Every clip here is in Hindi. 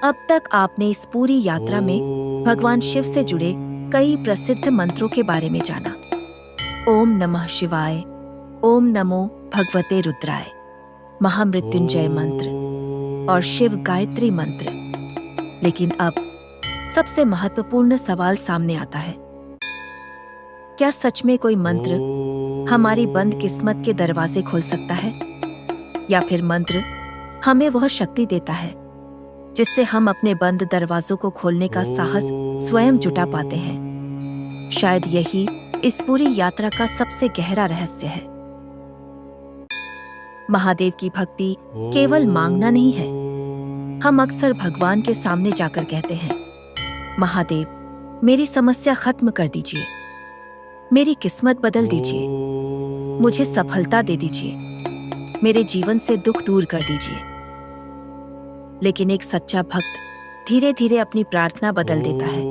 अब तक आपने इस पूरी यात्रा में भगवान शिव से जुड़े कई प्रसिद्ध मंत्रों के बारे में जाना। ओम नमः शिवाय, ओम नमो भगवते रुद्राय, महामृत्युंजय मंत्र और शिव गायत्री मंत्र। लेकिन अब सबसे महत्वपूर्ण सवाल सामने आता है, क्या सच में कोई मंत्र हमारी बंद किस्मत के दरवाजे खोल सकता है, या फिर मंत्र हमें वह शक्ति देता है जिससे हम अपने बंद दरवाजों को खोलने का साहस स्वयं जुटा पाते हैं? शायद यही इस पूरी यात्रा का सबसे गहरा रहस्य है। महादेव की भक्ति केवल मांगना नहीं है। हम अक्सर भगवान के सामने जाकर कहते हैं, महादेव मेरी समस्या खत्म कर दीजिए, मेरी किस्मत बदल दीजिए, मुझे सफलता दे दीजिए, मेरे जीवन से दुख दूर कर दीजिए। लेकिन एक सच्चा भक्त धीरे धीरे अपनी प्रार्थना बदल देता है।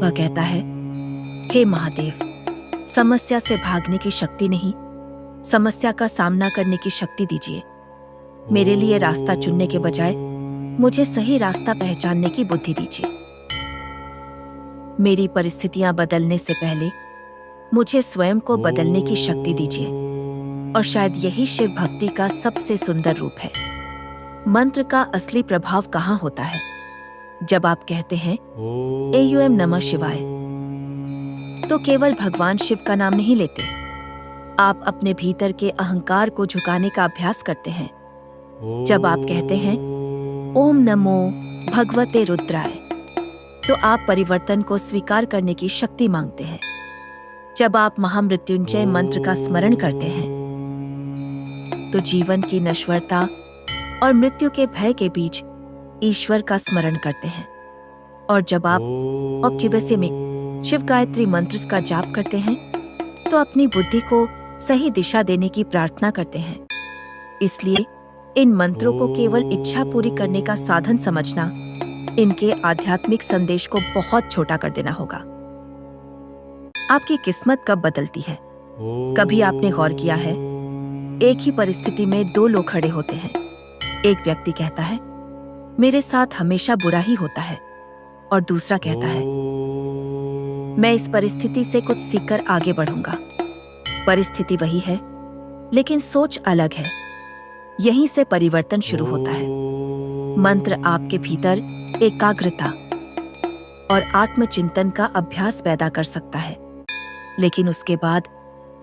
वह कहता है, हे महादेव, समस्या से भागने की शक्ति नहीं, समस्या का सामना करने की शक्ति दीजिए। मेरे लिए रास्ता चुनने के बजाय मुझे सही रास्ता पहचानने की बुद्धि दीजिए। मेरी परिस्थितियां बदलने से पहले मुझे स्वयं को बदलने की शक्ति दीजिए। और शायद यही शिव भक्ति का सबसे सुंदर रूप है। मंत्र का असली प्रभाव कहाँ होता है? जब आप कहते हैं एयूएम नमः शिवाय, तो केवल भगवान शिव का नाम नहीं लेते, आप अपने भीतर के अहंकार को झुकाने का अभ्यास करते हैं। जब आप कहते हैं ओम नमो भगवते रुद्राय, तो आप परिवर्तन को स्वीकार करने की शक्ति मांगते हैं। जब आप महामृत्युंजय मंत्र का स्मरण करते हैं, तो जीवन की नश्वरता और मृत्यु के भय के बीच ईश्वर का स्मरण करते हैं। और जब आप ऑप्टिवसे में शिव गायत्री मंत्र का जाप करते हैं, तो अपनी बुद्धि को सही दिशा देने की प्रार्थना करते हैं। इसलिए इन मंत्रों को केवल इच्छा पूरी करने का साधन समझना इनके आध्यात्मिक संदेश को बहुत छोटा कर देना होगा। आपकी किस्मत कब बदलती है? कभी आपने गौर किया है, एक ही परिस्थिति में दो लोग खड़े होते हैं। एक व्यक्ति कहता है, मेरे साथ हमेशा बुरा ही होता है, और दूसरा कहता है, मैं इस परिस्थिति से कुछ सीखकर आगे बढ़ूंगा। परिस्थिति वही है, लेकिन सोच अलग है। यहीं से परिवर्तन शुरू होता है। मंत्र आपके भीतर एकाग्रता और आत्मचिंतन का अभ्यास पैदा कर सकता है, लेकिन उसके बाद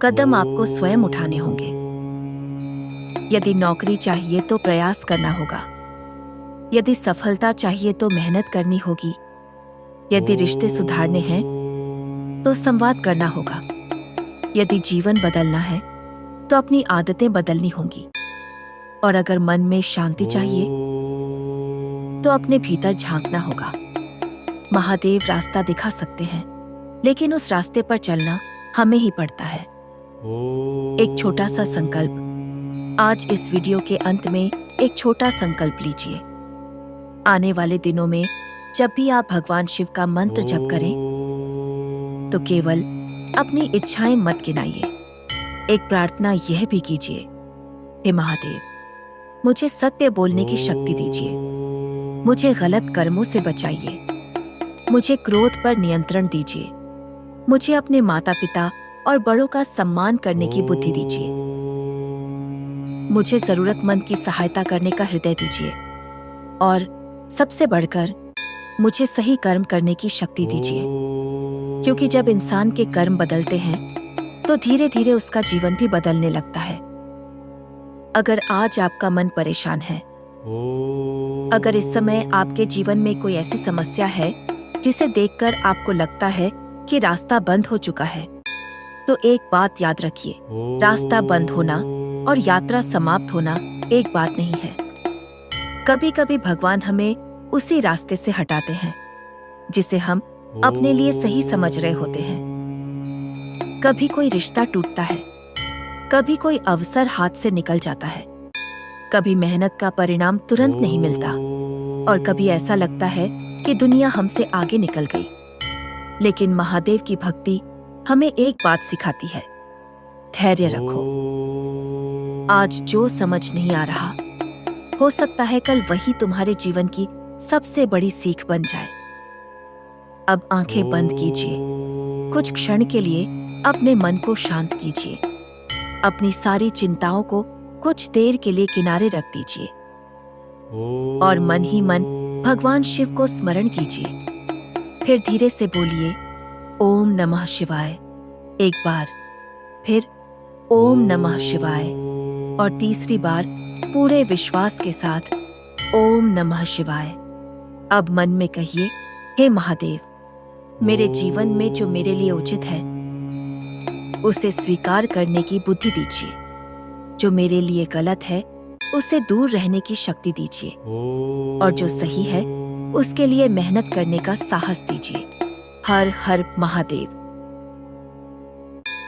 कदम आपको स्वयं उठाने होंगे। यदि नौकरी चाहिए तो प्रयास करना होगा, यदि सफलता चाहिए तो मेहनत करनी होगी, यदि रिश्ते सुधारने हैं तो संवाद करना होगा, यदि जीवन बदलना है तो अपनी आदतें बदलनी होंगी, और अगर मन में शांति चाहिए तो अपने भीतर झांकना होगा। महादेव रास्ता दिखा सकते हैं, लेकिन उस रास्ते पर चलना हमें ही पड़ता है। एक छोटा सा संकल्प। आज इस वीडियो के अंत में एक छोटा संकल्प लीजिए। आने वाले दिनों में जब भी आप भगवान शिव का मंत्र जप करें, तो केवल अपनी इच्छाएं मत गिनाइए। एक प्रार्थना यह भी कीजिए, हे महादेव, मुझे सत्य बोलने की शक्ति दीजिए, मुझे गलत कर्मों से बचाइए, मुझे क्रोध पर नियंत्रण दीजिए, मुझे अपने माता पिता और बड़ों का सम्मान करने की बुद्धि दीजिए, मुझे जरूरतमंद की सहायता करने का हृदय दीजिए, और सबसे बढ़कर मुझे सही कर्म करने की शक्ति दीजिए। क्योंकि जब इंसान के कर्म बदलते हैं तो धीरे धीरे उसका जीवन भी बदलने लगता है। अगर आज आपका मन परेशान है, अगर इस समय आपके जीवन में कोई ऐसी समस्या है जिसे देखकर आपको लगता है कि रास्ता बंद हो चुका है, तो एक बात याद रखिए, रास्ता बंद होना और यात्रा समाप्त होना एक बात नहीं है। कभी कभी भगवान हमें उसी रास्ते से हटाते हैं जिसे हम अपने लिए सही समझ रहे होते हैं। कभी कोई रिश्ता टूटता है, कभी कोई अवसर हाथ से निकल जाता है, कभी मेहनत का परिणाम तुरंत नहीं मिलता, और कभी ऐसा लगता है कि दुनिया हमसे आगे निकल गई। लेकिन महादेव की भक्ति हमें एक बात सिखाती है, धैर्य रखो। आज जो समझ नहीं आ रहा, हो सकता है कल वही तुम्हारे जीवन की सबसे बड़ी सीख बन जाए। अब आंखें बंद कीजिए। कुछ क्षण के लिए अपने मन को शांत कीजिए। अपनी सारी चिंताओं को कुछ देर के लिए किनारे रख दीजिए और मन ही मन भगवान शिव को स्मरण कीजिए। फिर धीरे से बोलिए ओम नमः शिवाय एक बार, फिर ओम नमः शिवाय और तीसरी बार पूरे विश्वास के साथ ओम नमः शिवाय। अब मन में कहिए, हे महादेव, मेरे जीवन में जो मेरे लिए उचित है उसे स्वीकार करने की बुद्धि दीजिए। जो मेरे लिए गलत है उससे दूर रहने की शक्ति दीजिए और जो सही है उसके लिए मेहनत करने का साहस दीजिए। हर हर महादेव।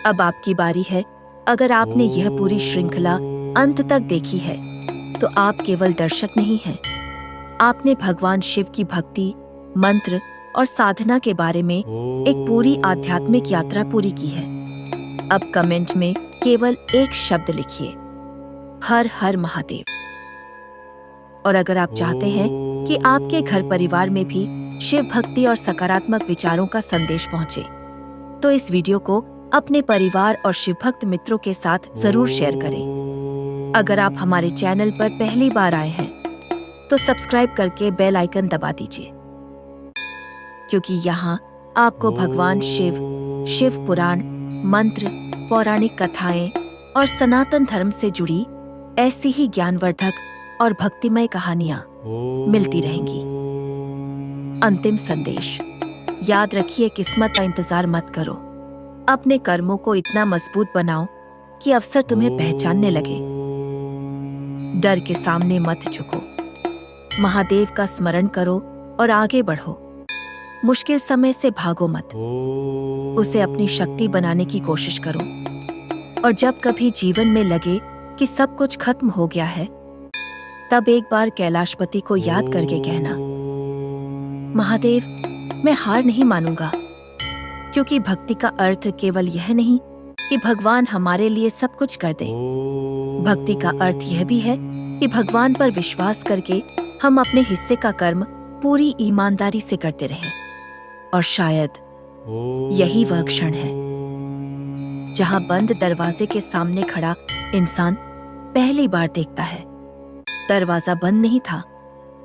अब आपकी बारी है। अगर आपने यह पूरी श्रृंखला अंत तक देखी है तो आप केवल दर्शक नहीं हैं, आपने भगवान शिव की भक्ति, मंत्र और साधना के बारे में एक पूरी आध्यात्मिक यात्रा पूरी की है। अब कमेंट में केवल एक शब्द लिखिए, हर हर महादेव। और अगर आप चाहते हैं कि आपके घर परिवार में भी शिव भक्ति और सकारात्मक विचारों का संदेश पहुंचे, तो इस वीडियो को अपने परिवार और शिव भक्त मित्रों के साथ जरूर शेयर करें। अगर आप हमारे चैनल पर पहली बार आए हैं तो सब्सक्राइब करके बेल आइकन दबा दीजिए, क्योंकि यहाँ आपको भगवान शिव, शिव पुराण, मंत्र, पौराणिक कथाएं और सनातन धर्म से जुड़ी ऐसी ही ज्ञानवर्धक और भक्तिमय कहानियां मिलती रहेंगी। अंतिम संदेश, याद रखिए, किस्मत का इंतजार मत करो। अपने कर्मों को इतना मजबूत बनाओ कि अवसर तुम्हें पहचानने लगे। डर के सामने मत झुको, महादेव का स्मरण करो और आगे बढ़ो। मुश्किल समय से भागो मत, उसे अपनी शक्ति बनाने की कोशिश करो। और जब कभी जीवन में लगे कि सब कुछ खत्म हो गया है, तब एक बार कैलाशपति को याद करके कहना, महादेव, मैं हार नहीं मानूंगा। क्योंकि भक्ति का अर्थ केवल यह नहीं कि भगवान हमारे लिए सब कुछ कर दे। भक्ति का अर्थ यह भी है कि भगवान पर विश्वास करके हम अपने हिस्से का कर्म पूरी ईमानदारी से करते रहें। और शायद यही वह क्षण है जहां बंद दरवाजे के सामने खड़ा इंसान पहली बार देखता है दरवाजा बंद नहीं था,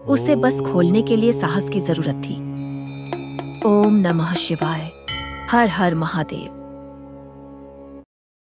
उसे बस खोलने के लिए साहस की जरूरत थी। ओम नमः शिवाय। हर हर महादेव।